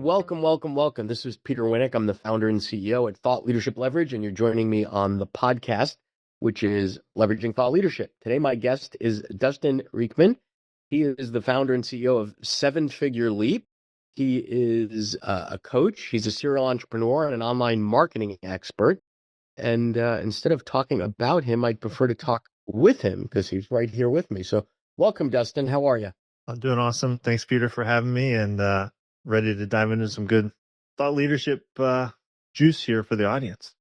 welcome, welcome, welcome. This is Peter Winnick. I'm the founder and CEO at Thought Leadership Leverage, and you're joining me on the podcast, which is Leveraging Thought Leadership. Today, my guest is Dustin Riechmann. He is the founder and CEO of Seven Figure Leap. He is a coach. He's a serial entrepreneur and an online marketing expert. And instead of talking about him, I'd prefer to talk with him because he's right here with me. So welcome, Dustin. How are you? I'm doing awesome. Thanks, Peter, for having me, and ready to dive into some good thought leadership juice here for the audience.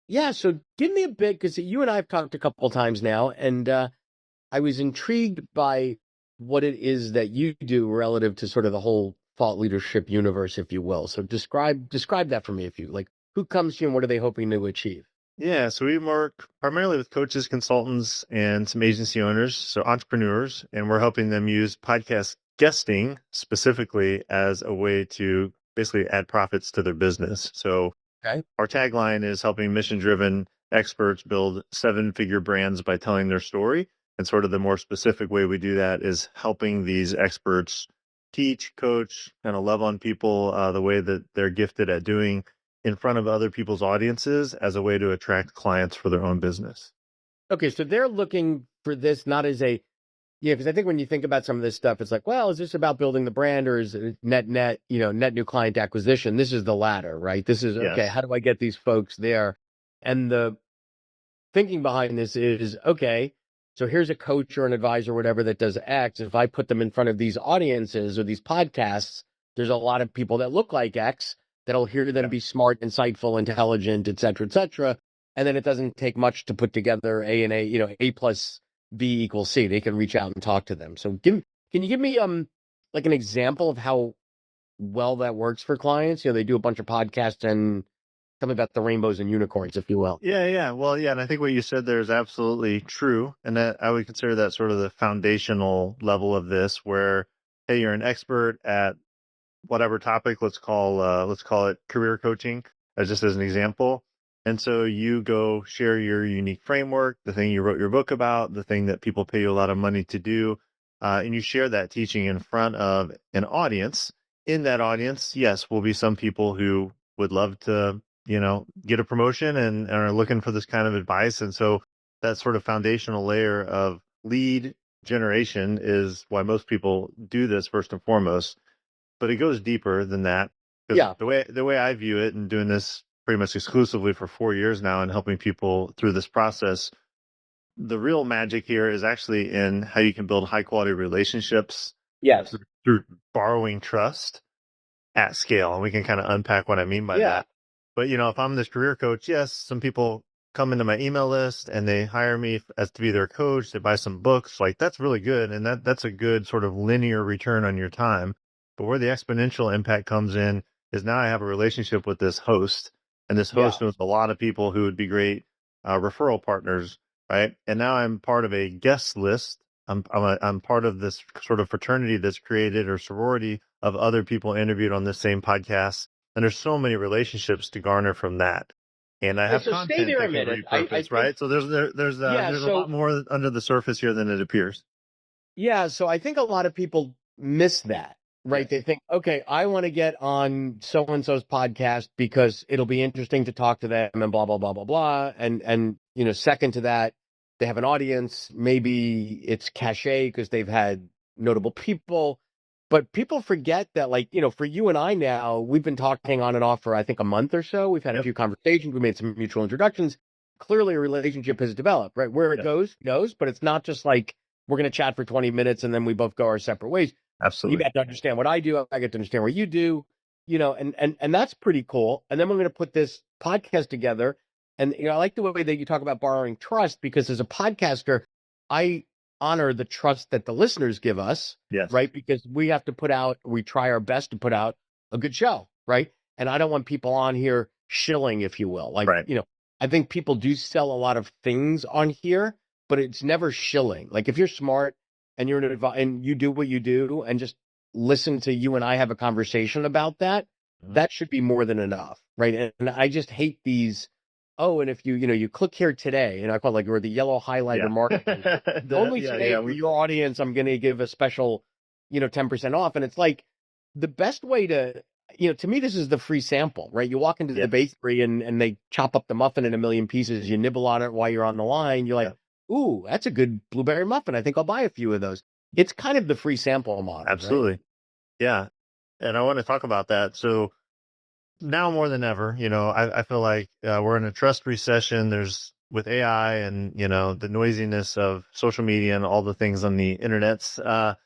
Yeah, so give me a bit, because you and I have talked a couple of times now, and I was intrigued by what it is that you do relative to sort of the whole thought leadership universe, if you will. So describe that for me, if you like. Who comes to you and what are they hoping to achieve? Yeah, so we work primarily with coaches, consultants, and some agency owners, so entrepreneurs, and we're helping them use podcast guesting specifically as a way to basically add profits to their business. So Our tagline is helping mission-driven experts build seven-figure brands by telling their story. And sort of the more specific way we do that is helping these experts teach, coach, kind of love on people the way that they're gifted at doing in front of other people's audiences as a way to attract clients for their own business. Okay, so they're looking for this not as a, because I think when you think about some of this stuff, it's like, well, is this about building the brand or is it net new client acquisition? This is the latter, right? This is, okay, how do I get these folks there? And the thinking behind this is, okay, so here's a coach or an advisor or whatever that does X. If I put them in front of these audiences or these podcasts, there's a lot of people that look like X that'll hear them be smart, insightful, intelligent, et cetera, et cetera. And then it doesn't take much to put together A plus B equals C. They can reach out and talk to them. So can you give me like an example of how well that works for clients? They do a bunch of podcasts and tell me about the rainbows and unicorns, if you will. Yeah. Well, yeah. And I think what you said there is absolutely true. And that I would consider that sort of the foundational level of this, where, hey, you're an expert at whatever topic, let's call it career coaching, just as an example. And so you go share your unique framework, the thing you wrote your book about, the thing that people pay you a lot of money to do, and you share that teaching in front of an audience. In that audience, yes, will be some people who would love to, get a promotion and are looking for this kind of advice. And so that sort of foundational layer of lead generation is why most people do this first and foremost. But it goes deeper than that. Yeah. The way I view it, and doing this pretty much exclusively for 4 years now and helping people through this process, the real magic here is actually in how you can build high quality relationships. Yes. Through borrowing trust at scale. And we can kind of unpack what I mean by that. But, if I'm this career coach, yes, some people come into my email list and they hire me as to be their coach. They buy some books. Like, that's really good. And that's a good sort of linear return on your time. But where the exponential impact comes in is now I have a relationship with this host, and this host knows a lot of people who would be great referral partners, right? And now I'm part of a guest list. I'm part of this sort of fraternity that's created, or sorority, of other people interviewed on this same podcast. And there's so many relationships to garner from that. And I have content stay there that a minute. can repurpose, right? So there's a lot more under the surface here than it appears. Yeah. So I think a lot of people miss that. Right. They think, okay, I want to get on so-and-so's podcast because it'll be interesting to talk to them and blah, blah, blah, blah, blah. And second to that, they have an audience. Maybe it's cachet because they've had notable people. But people forget that, for you and I now, we've been talking on and off for, I think, a month or so. We've had a few conversations. We made some mutual introductions. Clearly, a relationship has developed, right? Where it goes, but it's not just like we're going to chat for 20 minutes and then we both go our separate ways. Absolutely. You get to understand what I do. I get to understand what you do, and that's pretty cool. And then we're going to put this podcast together. And, I like the way that you talk about borrowing trust, because as a podcaster, I honor the trust that the listeners give us, right? Because we try our best to put out a good show, right? And I don't want people on here shilling, if you will. I think people do sell a lot of things on here, but it's never shilling. Like, if you're smart, and you're and you do what you do, and just listen to you and I have a conversation about that, that should be more than enough, right? And I just hate these. Oh, and if you click here today, and I call it or the yellow highlighter marketing. Only today for your audience, I'm going to give a special, 10% off. And it's like the best way to, to me, this is the free sample, right? You walk into the bakery and they chop up the muffin in a million pieces. You nibble on it while you're on the line. You're like, ooh, that's a good blueberry muffin. I think I'll buy a few of those. It's kind of the free sample model. Absolutely. Right? Yeah. And I want to talk about that. So now more than ever, I feel like we're in a trust recession. There's with AI and, the noisiness of social media and all the things on the internets.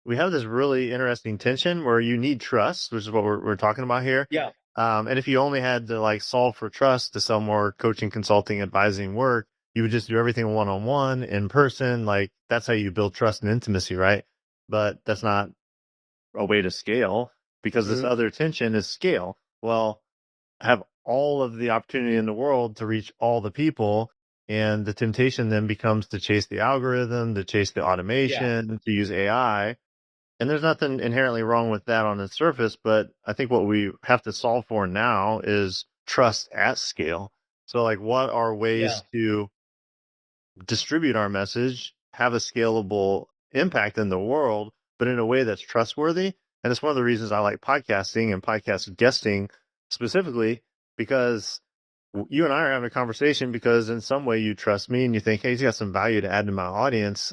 We have this really interesting tension where you need trust, which is what we're talking about here. Yeah. And if you only had to like solve for trust to sell more coaching, consulting, advising work, you would just do everything one-on-one in person. Like that's how you build trust and intimacy, right? But that's not a way to scale because this other tension is scale. Well, I have all of the opportunity in the world to reach all the people. And the temptation then becomes to chase the algorithm, to chase the automation, to use AI. And there's nothing inherently wrong with that on the surface, but I think what we have to solve for now is trust at scale. So like what are ways to distribute our message, have a scalable impact in the world, but in a way that's trustworthy? And it's one of the reasons I like podcasting and podcast guesting specifically, because you and I are having a conversation because in some way you trust me and you think, hey, he's got some value to add to my audience.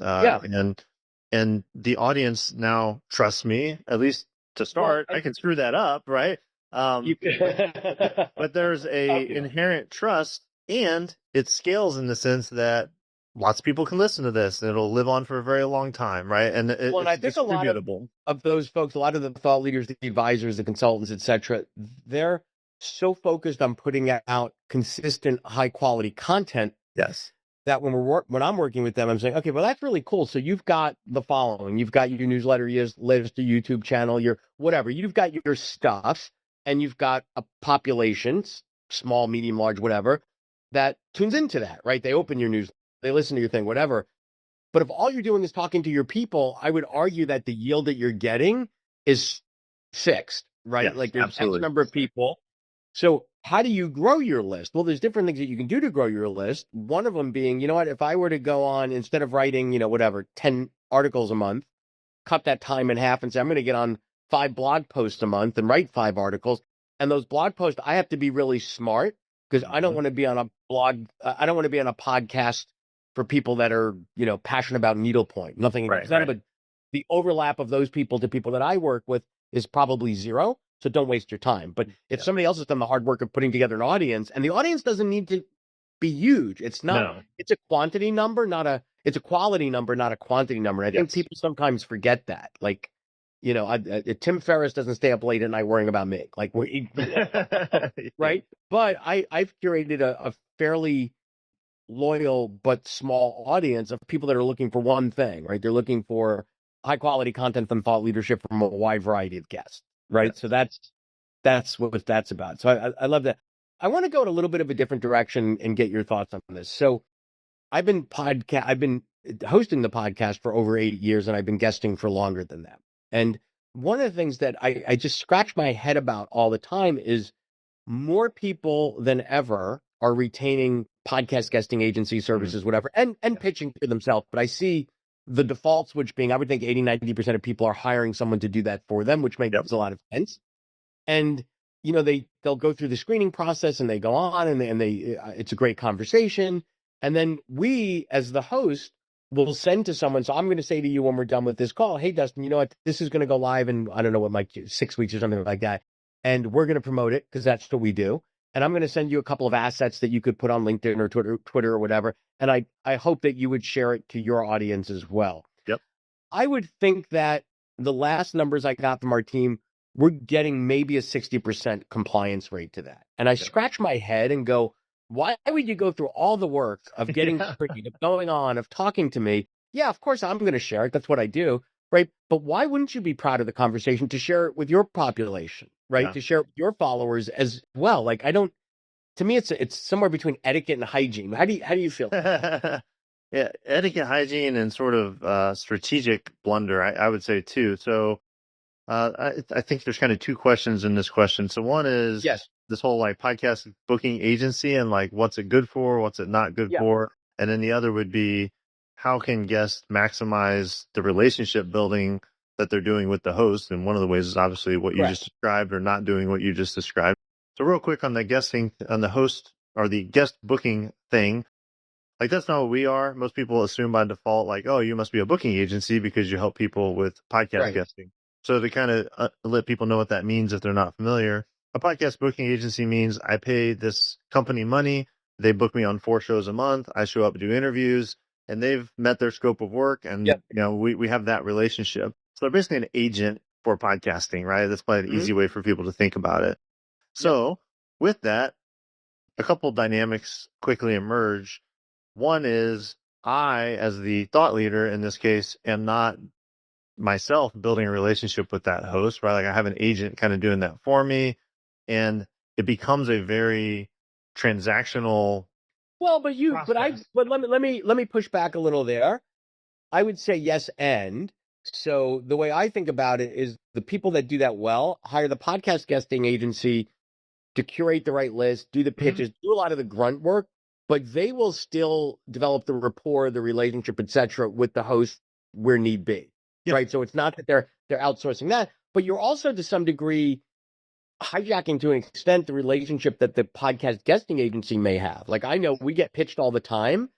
And the audience now trusts me, at least to start. I can screw that up, right? But there's a inherent trust, and it scales in the sense that lots of people can listen to this and it'll live on for a very long time, right? And it's I think a lot of those folks, a lot of the thought leaders, the advisors, the consultants, etc., they're so focused on putting out consistent, high quality content. Yes. That when I'm working with them, I'm saying, okay, well, that's really cool. So you've got the following, you've got your newsletter, your latest YouTube channel, your whatever, you've got your stuff, and you've got a population, small, medium, large, whatever, that tunes into that, right? They open your news, they listen to your thing, whatever. But if all you're doing is talking to your people, I would argue that the yield that you're getting is fixed, right? Yes, like there's X number of people. So how do you grow your list? Well, there's different things that you can do to grow your list. One of them being, if I were to go on, instead of writing, 10 articles a month, cut that time in half and say, I'm going to get on 5 blog posts a month and write 5 articles. And those blog posts, I have to be really smart because I don't want to be on a blog. I don't want to be on a podcast for people that are, passionate about needlepoint. Nothing against that, but the overlap of those people to people that I work with is probably zero. So don't waste your time. But if somebody else has done the hard work of putting together an audience, and the audience doesn't need to be huge. It's not, it's a quantity number, it's a quality number, not a quantity number. I think people sometimes forget that. Like, Tim Ferriss doesn't stay up late at night worrying about me. Like, right? But I've curated a fairly loyal but small audience of people that are looking for one thing, right? They're looking for high quality content from thought leadership from a wide variety of guests. Right. So that's what that's about. So I love that. I want to go in a little bit of a different direction and get your thoughts on this. So I've been hosting the podcast for over 8 years, and I've been guesting for longer than that. And one of the things that I just scratch my head about all the time is more people than ever are retaining podcast guesting agency services, whatever, and pitching to themselves. But I see the default switch being, I would think 80-90% of people are hiring someone to do that for them, which makes a lot of sense. And, they'll go through the screening process and they go on and it's a great conversation. And then we, as the host, will send to someone. So I'm going to say to you when we're done with this call, hey, Dustin, you know what? This is going to go live in, I don't know what, like 6 weeks or something like that. And we're going to promote it because that's what we do. And I'm going to send you a couple of assets that you could put on LinkedIn or Twitter or whatever. And I hope that you would share it to your audience as well. Yep. I would think that the last numbers I got from our team, we're getting maybe a 60% compliance rate to that. And I scratch my head and go, why would you go through all the work of getting screened, of going on, of talking to me? Yeah, of course I'm going to share it. That's what I do. Right. But why wouldn't you be proud of the conversation to share it with your population? Right. Yeah. To share it with your followers as well. Like, to me, it's somewhere between etiquette and hygiene. How do you feel? Yeah. Etiquette, hygiene, and sort of strategic blunder, I would say too. So I think there's kind of 2 questions in this question. So one is this whole like podcast booking agency and like, what's it good for? What's it not good for? And then the other would be, how can guests maximize the relationship building that they're doing with the host. And one of the ways is obviously what you just described, or not doing what you just described. So real quick on the host or the guest booking thing, like that's not what we are. Most people assume by default, like, oh, you must be a booking agency because you help people with podcast guesting. So to kind of let people know what that means if they're not familiar, a podcast booking agency means I pay this company money. They book me on 4 shows a month. I show up, do interviews, and they've met their scope of work. And, we have that relationship. So they're basically an agent for podcasting, right? That's probably an easy way for people to think about it. So with that, a couple dynamics quickly emerge. One is I, as the thought leader in this case, am not myself building a relationship with that host, right? Like I have an agent kind of doing that for me, and it becomes a very transactional. Well, but let me push back a little there. I would say yes, and so the way I think about it is the people that do that well hire the podcast guesting agency to curate the right list, do the pitches, do a lot of the grunt work, but they will still develop the rapport, the relationship, etc., with the host where need be. Right. So it's not that they're outsourcing that, but you're also to some degree hijacking to an extent the relationship that the podcast guesting agency may have. Like I know we get pitched all the time,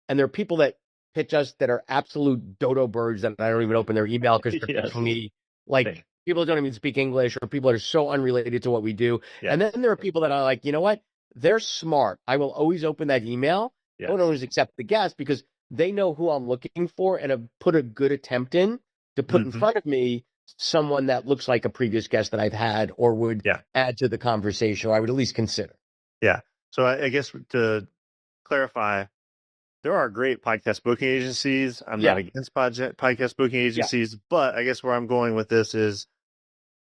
and there are people that pitch us that are absolute dodo birds that I don't even open their email because they're pitching me like people don't even speak English, or people that are so unrelated to what we do. And then there are people that are like, you know what? They're smart. I will always open that email. I don't always accept the guest because they know who I'm looking for and have put a good attempt in to put in front of me someone that looks like a previous guest that I've had or would add to the conversation, or I would at least consider. Yeah. So I guess to clarify, there are great podcast booking agencies. I'm not against podcast booking agencies, but I guess where I'm going with this is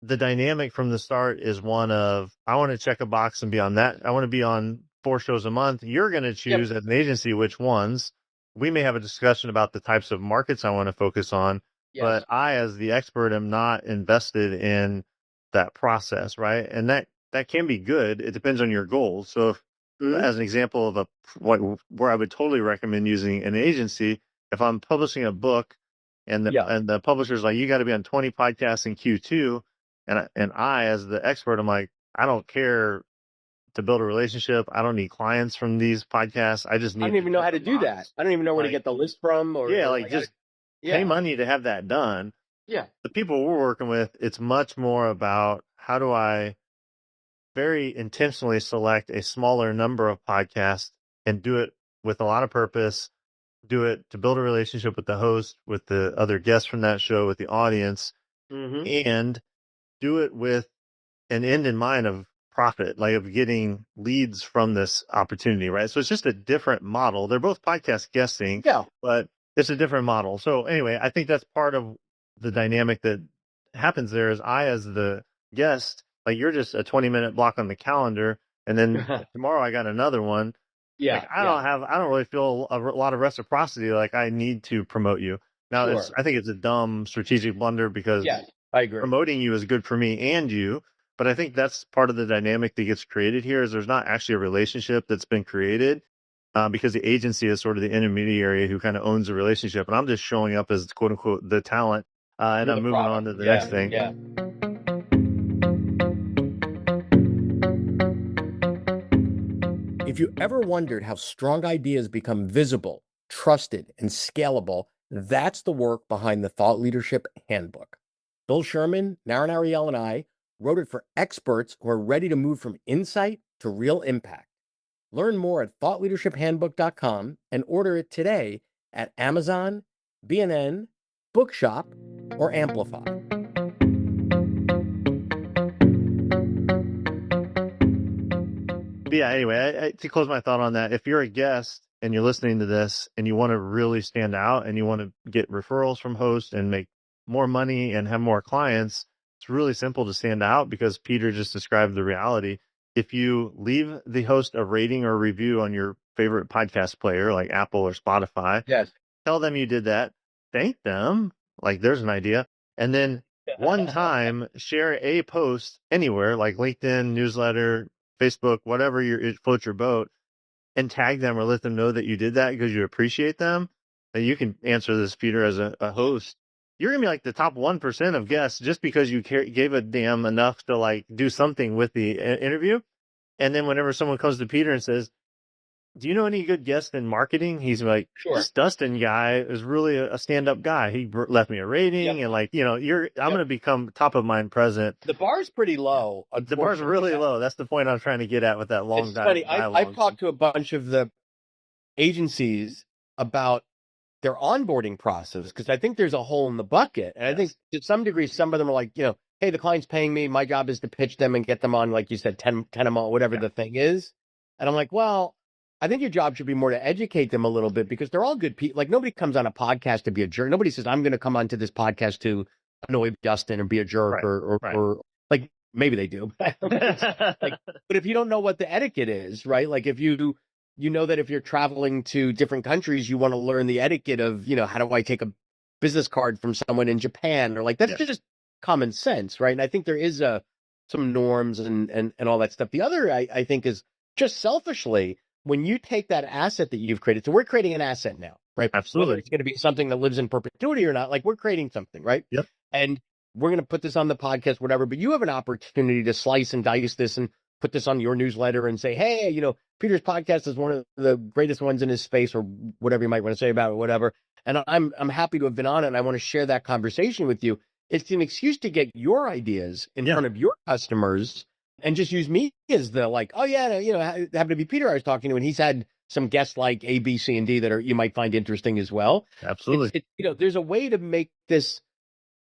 the dynamic from the start is one of, I want to check a box and be on that. I want to be on 4 shows a month. You're going to choose as an agency which ones. We may have a discussion about the types of markets I want to focus on, but I, as the expert, am not invested in that process, right? And that can be good. It depends on your goals. So if, as an example of where I would totally recommend using an agency, if I'm publishing a book and the publisher's like, you got to be on 20 podcasts in Q2. And I, as the expert, I'm like, I don't care to build a relationship. I don't need clients from these podcasts. I just need. I don't even know how to do that. I don't even know where to get the list from. Or just pay money to have that done. Yeah. The people we're working with, it's much more about how do I very intentionally select a smaller number of podcasts and do it with a lot of purpose. Do it to build a relationship with the host, with the other guests from that show, with the audience, and do it with an end in mind of profit, like of getting leads from this opportunity, right? So it's just a different model. They're both podcast guesting, but it's a different model. So anyway, I think that's part of the dynamic that happens there is I, as the guest, like you're just a 20-minute block on the calendar, and then tomorrow I got another one. Like I don't really feel a lot of reciprocity. Like I need to promote you. Now I think it's a dumb strategic blunder because I agree. Promoting you is good for me and you. But I think that's part of the dynamic that gets created here is there's not actually a relationship that's been created because the agency is sort of the intermediary who kind of owns the relationship. And I'm just showing up as quote unquote the talent and I'm moving on to the next thing. Yeah. If you ever wondered how strong ideas become visible, trusted, and scalable, that's the work behind the Thought Leadership Handbook. Bill Sherman, Naren Ariel, and I wrote it for experts who are ready to move from insight to real impact. Learn more at thoughtleadershiphandbook.com and order it today at Amazon, B&N, Bookshop, or Amplify. Yeah, anyway, to close my thought on that, if you're a guest and you're listening to this and you want to really stand out and you want to get referrals from hosts and make more money and have more clients, it's really simple to stand out because Peter just described the reality. If you leave the host a rating or review on your favorite podcast player like Apple or Spotify, tell them you did that, thank them, like there's an idea, and then one time share a post anywhere like LinkedIn, newsletter, Facebook, whatever it floats your boat, and tag them or let them know that you did that because you appreciate them. And you can answer this, Peter, as a host. you're gonna be like the top 1% of guests just because you gave a damn enough to like do something with the interview. And then whenever someone comes to Peter and says, do you know any good guests in marketing? He's like, Sure. this Dustin guy is really a stand-up guy. He left me a rating, and like, I'm going to become top of mind present. The bar's pretty low. The bar's really low. That's the point I'm trying to get at with that long dialogue. I've talked to a bunch of the agencies about their onboarding process because I think there's a hole in the bucket. And I think to some degree, some of them are like, hey, the client's paying me. My job is to pitch them and get them on, like you said, 10 a month, whatever the thing is. And I'm like, well, I think your job should be more to educate them a little bit because they're all good people. Like nobody comes on a podcast to be a jerk. Nobody says, I'm going to come onto this podcast to annoy Dustin or be a jerk or like maybe they do. But if you don't know what the etiquette is, right? Like if you know that if you're traveling to different countries, you want to learn the etiquette of, how do I take a business card from someone in Japan or like that's just common sense, right? And I think there is some norms and all that stuff. The other I think is just selfishly, when you take that asset that you've created, so we're creating an asset now, right? Absolutely. Whether it's going to be something that lives in perpetuity or not, like we're creating something, right? Yep. And we're going to put this on the podcast, whatever, but you have an opportunity to slice and dice this and put this on your newsletter and say, hey, Peter's podcast is one of the greatest ones in his space or whatever you might want to say about it, whatever. And I'm happy to have been on it and I want to share that conversation with you. It's an excuse to get your ideas in front of your customers and just use me as the like, oh yeah, it happened to be Peter I was talking to and he's had some guests like A, B, C, and D that you might find interesting as well. Absolutely. There's a way to make this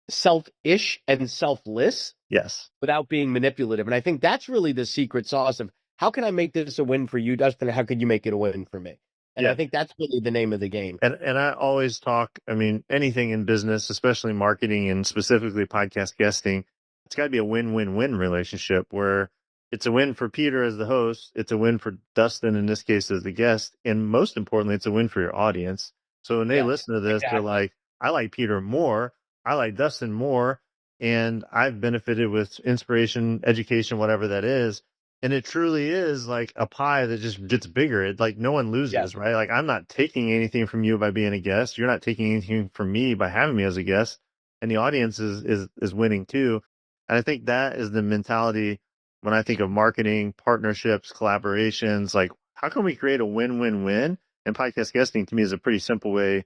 selfish and selfless. Yes. Without being manipulative. And I think that's really the secret sauce of how can I make this a win for you, Dustin? How could you make it a win for me? And I think that's really the name of the game. And I always talk, anything in business, especially marketing and specifically podcast guesting, it's got to be a win-win-win relationship where it's a win for Peter as the host. It's a win for Dustin, in this case, as the guest. And most importantly, it's a win for your audience. So when they listen to this, they're like, I like Peter more. I like Dustin more. And I've benefited with inspiration, education, whatever that is. And it truly is like a pie that just gets bigger. It like no one loses, right? Like I'm not taking anything from you by being a guest. You're not taking anything from me by having me as a guest. And the audience is winning too. And I think that is the mentality when I think of marketing, partnerships, collaborations, like how can we create a win-win-win? And podcast guesting to me is a pretty simple way,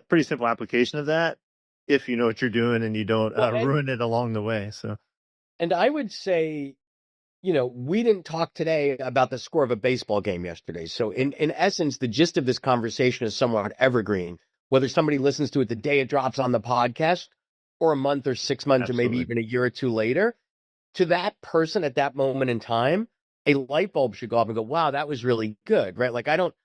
pretty simple application of that. If you know what you're doing and you don't ruin it along the way. So, and I would say, we didn't talk today about the score of a baseball game yesterday. So in essence, the gist of this conversation is somewhat evergreen, whether somebody listens to it the day it drops on the podcast or a month or 6 months or maybe even a year or two later. To that person at that moment in time, a light bulb should go up and go, wow, that was really good, right? Like I don't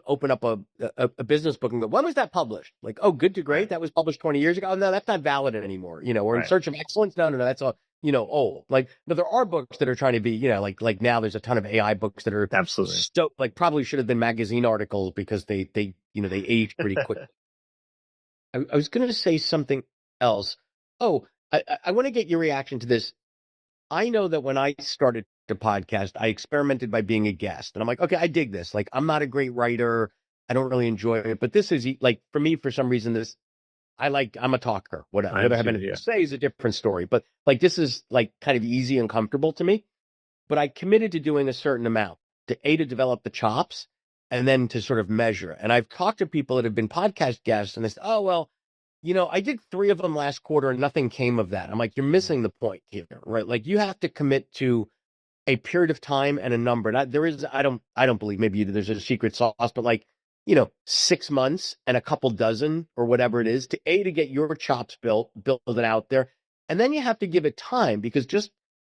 open up a business book and go, when was that published? Like, oh, Good to Great. That was published 20 years ago. Oh, no, that's not valid anymore. We're in search of excellence. No, that's all, old. Like, no, there are books that are trying to be, like now there's a ton of AI books that are absolutely like probably should have been magazine articles because they age pretty quick. I was going to say something else. Oh, I want to get your reaction to this. I know that when I started the podcast, I experimented by being a guest. And I'm like, okay, I dig this. Like, I'm not a great writer. I don't really enjoy it. But this is like, for me, for some reason, I'm a talker. Whatever. Whether I have anything to say is a different story. But like, this is like kind of easy and comfortable to me. But I committed to doing a certain amount to develop the chops and then to sort of measure. And I've talked to people that have been podcast guests and they say, oh, well, I did 3 of them last quarter and nothing came of that. I'm like, you're missing the point here, right? Like you have to commit to a period of time and a number. I don't believe maybe there's a secret sauce, but like, 6 months and a couple dozen or whatever it is to get your chops build it out there. And then you have to give it time because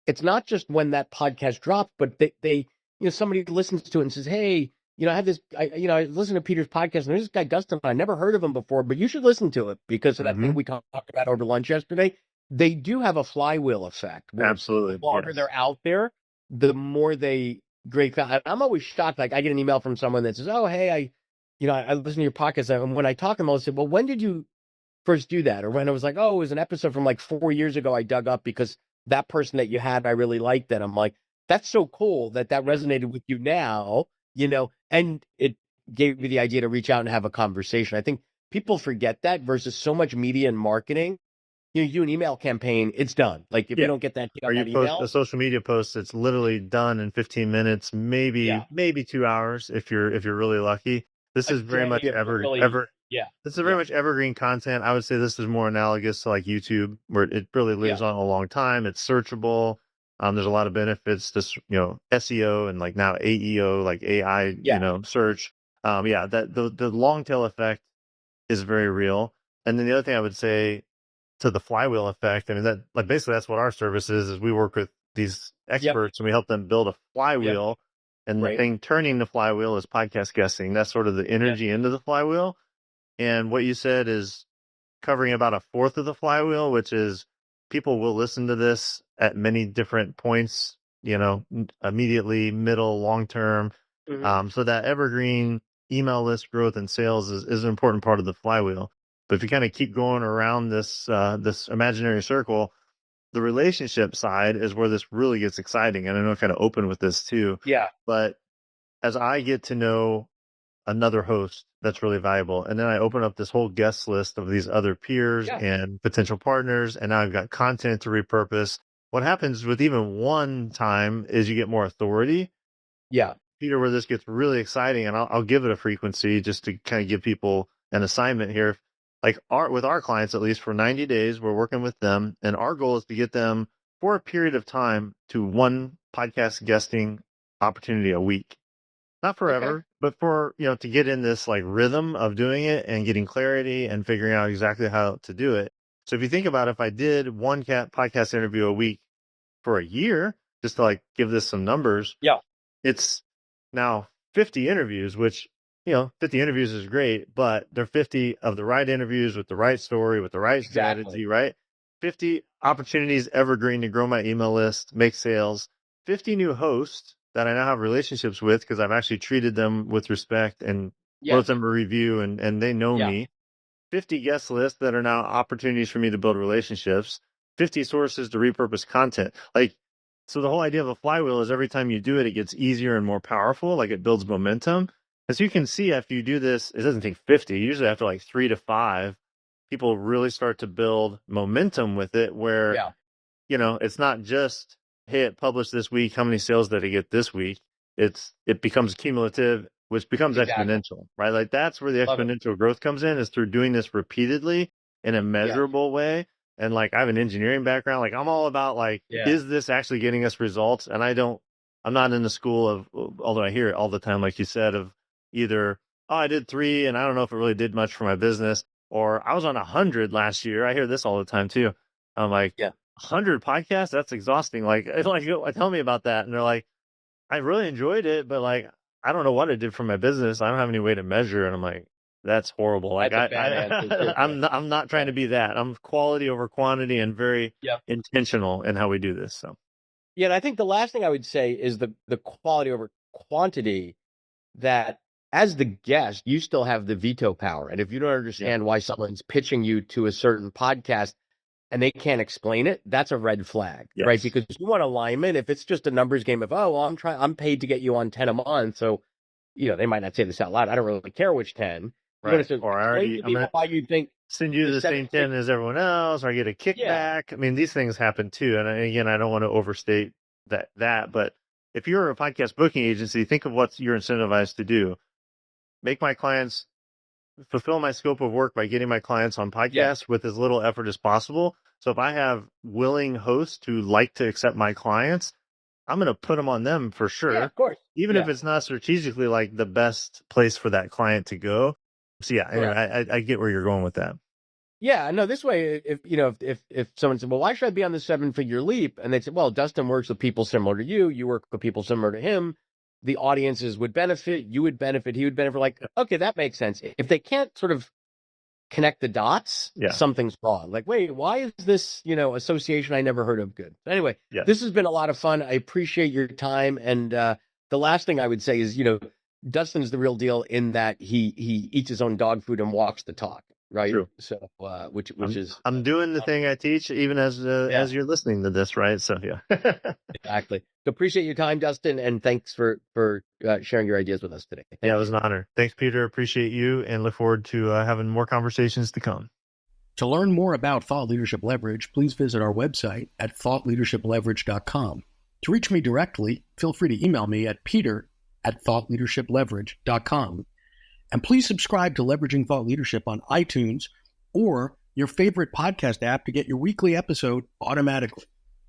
it's not just when that podcast drops, but they somebody listens to it and says, hey, I have this, I listen to Peter's podcast and there's this guy, Dustin, I never heard of him before, but you should listen to it because of that thing we talked about over lunch yesterday. They do have a flywheel effect. Absolutely. The longer they're out there, the more they I'm always shocked. Like I get an email from someone that says, oh, hey, I listen to your podcast. And when I talk to them, I'll say, well, when did you first do that? Or when I was like, oh, it was an episode from like 4 years ago I dug up because that person that you had, I really liked that. I'm like, that's so cool that resonated with you now, and it gave me the idea to reach out and have a conversation. I think people forget that versus so much media and marketing. You do an email campaign, it's done. Like if you don't get that or on you that post email, a social media post, it's literally done in 15 minutes, maybe 2 hours if you're really lucky. This is very much this is very much evergreen content. I would say this is more analogous to like YouTube, where it really lives on a long time. It's searchable. There's a lot of benefits to SEO and like now AEO, like AI, search. That the long tail effect is very real. And then the other thing I would say to the flywheel effect, I mean, that like basically that's what our service is we work with these experts and we help them build a flywheel. And the thing turning the flywheel is podcast guesting. That's sort of the energy into the flywheel. And what you said is covering about a fourth of the flywheel, which is people will listen to this at many different points, immediately, middle, long term. So that evergreen email list growth and sales is an important part of the flywheel. But if you kind of keep going around this imaginary circle, the relationship side is where this really gets exciting. And I know I kind of open with this too. Yeah. But as I get to know another host that's really valuable, and then I open up this whole guest list of these other peers and potential partners, and now I've got content to repurpose. What happens with even one time is you get more authority. Yeah. Peter, where this gets really exciting, and I'll give it a frequency just to kind of give people an assignment here. Like with our clients, at least for 90 days, we're working with them, and our goal is to get them for a period of time to one podcast guesting opportunity a week. Not forever, but for, to get in this like rhythm of doing it and getting clarity and figuring out exactly how to do it. So if you think about if I did one podcast interview a week for a year, just to like give this some numbers, it's now 50 interviews, which, 50 interviews is great, but they're 50 of the right interviews with the right story, with the right strategy, right? 50 opportunities evergreen to grow my email list, make sales, 50 new hosts that I now have relationships with because I've actually treated them with respect and wrote them a review and they know me. 50 guest lists that are now opportunities for me to build relationships, 50 sources to repurpose content. So the whole idea of a flywheel is every time you do it, it gets easier and more powerful. Like it builds momentum. As you can see, after you do this, it doesn't take 50. Usually after like 3 to 5, people really start to build momentum with it where, it's not just, hey, it published this week. How many sales did it get this week? It becomes cumulative, which becomes exponential, right? Like that's where the exponential growth comes in, is through doing this repeatedly in a measurable way. And like I have an engineering background, like I'm all about like, is this actually getting us results? And I'm not in the school of, although I hear it all the time, like you said, of either, oh, I did 3 and I don't know if it really did much for my business, or I was on 100 last year. I hear this all the time too. I'm like, 100 podcasts? That's exhausting. Like tell me about that. And they're like, I really enjoyed it, but like, I don't know what it did for my business. I don't have any way to measure. And I'm like, that's horrible. Like I'm not trying to be that. I'm quality over quantity and very intentional in how we do this. So and I think the last thing I would say is the quality over quantity, that as the guest, you still have the veto power. And if you don't understand why someone's pitching you to a certain podcast and they can't explain it, that's a red flag, right? Because you want alignment. If it's just a numbers game of, oh, well, I'm paid to get you on 10 a month. So, they might not say this out loud. I don't really care which 10. Right. Or I'm going why you think send you the same 10 as everyone else, or I get a kickback. I mean, these things happen too. And again, I don't want to overstate that, but if you're a podcast booking agency, think of what you're incentivized to do. Make my clients fulfill my scope of work by getting my clients on podcasts with as little effort as possible. So if I have willing hosts who like to accept my clients, I'm going to put them on them for sure. Yeah, of course. Even if it's not strategically like the best place for that client to go. So anyway, I get where you're going with that. Yeah, no, this way, if someone said, well, why should I be on the 7-figure leap? And they said, well, Dustin works with people similar to you. You work with people similar to him. The audiences would benefit. You would benefit. He would benefit. Like, okay, that makes sense. If they can't sort of connect the dots, something's wrong. Like, wait, why is this, association I never heard of good? Anyway, this has been a lot of fun. I appreciate your time. And the last thing I would say is, Dustin's the real deal in that he eats his own dog food and walks the talk. right? True. So, which is I'm doing the thing I teach, even as you're listening to this, right? So yeah. Exactly. So appreciate your time, Dustin, and thanks for sharing your ideas with us today. Thank it you. was an honor. Thanks, Peter. Appreciate you, and look forward to having more conversations to come. To learn more about Thought Leadership Leverage, please visit our website at thoughtleadershipleverage.com. To reach me directly, feel free to email me at peter@thoughtleadershipleverage.com. And please subscribe to Leveraging Thought Leadership on iTunes or your favorite podcast app to get your weekly episode automatically.